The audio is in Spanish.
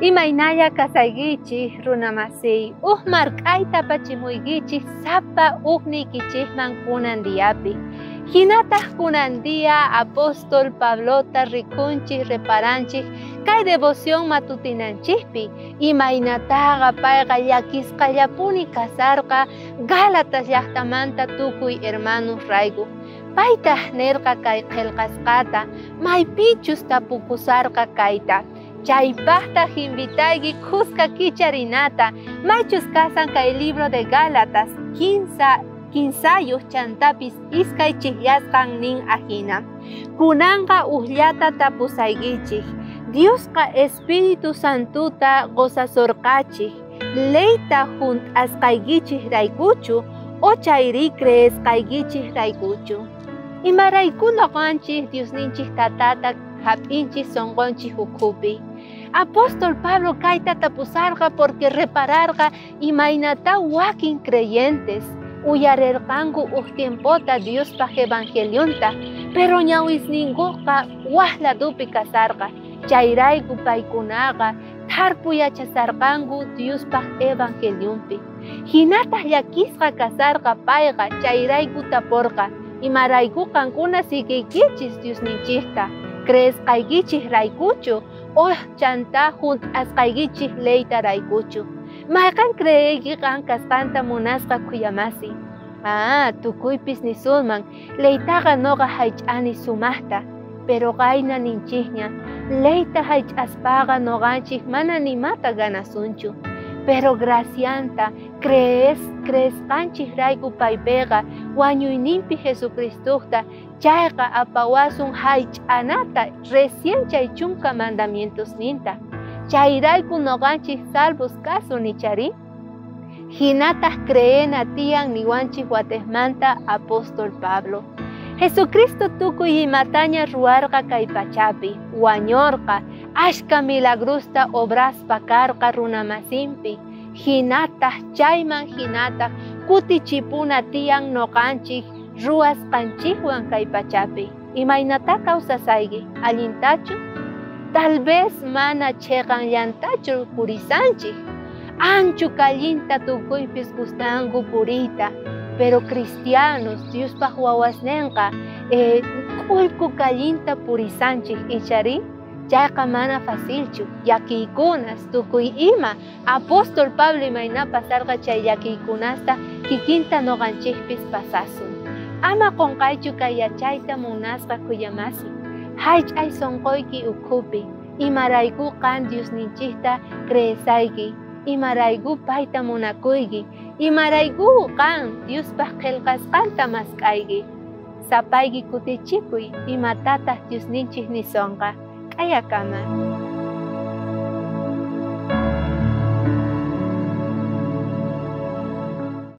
Imaynaya kasaygichik runamasiy, mark'ayta pachimuygichik sapa uknikichikman kunandiyapi. Hinataq kunandiya apóstol Pablota rikunchik reparanchik kay devoción matutinanchikpi. Imaynataqa payqa llakisqallapuni kasarqa Gálatas llaqtamanta tukuy hermanos rayku. Paytaq nirqa kay qillqasqata maypichus tapukusarqa kayta. Chaypaqtaq invitayki kuska kicharinata maychus kasan kay libro de Gálatas 15 chantapis iskay chiqllasqan nin ajina. Kunanqa uqllata tapusaykichik, Diosqa Espíritu Santuta gozasorqachik, leyta junt'asqaykichik raykuchu o chayri creesqaykichik raykuchu. Imarayku noqanchik Diosninchik tatata hap'inchik sonqonchik ukhupi. Apóstol Pablo kayta tapusarqa porque repararqa imaynata wakin creyentes uyarirqanku tiempota Diospaq evangelionta, pero ñawisninkuqa waqladupi kasarqa. Chayrayku paykunaqa tarpuyachasarqanku Diospaq evangelionpi. Hinataq llakisqa kasarqa payqa chayrayku tapurqa. Imarayku qankuna siqiykichis Diosninchikta, creesqaykichik raykuchu o chanta junt'asqaykichik leyta raykuchu. Mayqan creeyki qan kasqanta munasqa kuyamasi. Tukuypis nisunman leytaqa noqa haych'ani sumaqta, pero qayna ninchikña leyta haych'aspaqa noqanchik mana nimata ganasunchu. Pero gracianta creesqanchik rayku paypiqa wañuyninpi Jesucristuta chayqa apawasun haych'anata recién chay chunka mandamientos ninta. Chayrayku noqanchik salvos kasun nichari. Hinataq creena tiyan niwanchik watesmanta apóstol Pablo. Jesucristo tukuy imataña ruarqa kay pachapi, wañurqa, ashka milagrusta obraspa karqa runamasinpi. Hinataq chayman hinataq kutichipuna tiyan noqanchik ruwasqanchikwan kay pachapi. Imaynata kawsasayki, allintachu? Tal vez mana cheqanllantachu purisanchik. Anchu kallinta tukuypis gustanku puriyta, pero cristianos Diospaq wawasninqa k'uyku kallinta purisanchik ichari. Chayqa mana facilchu, llakiykunas tukuy ima. Apóstol Pablo imayna pasarqa chay llakiykunasta kikinta noqanchikpis pasasun. Ama qunqaychu kay yachayta munasqa kuyamasi. Haych'ay sonqoyki ukhupi, imarayku qan Diosninchikta creesayki, imarayku payta munakuyki, imarayku qan Diospaq qillqasqanta mask'ayki. Sapayki kutichikuy imatataq Diosninchik nisonqa. Kayakama.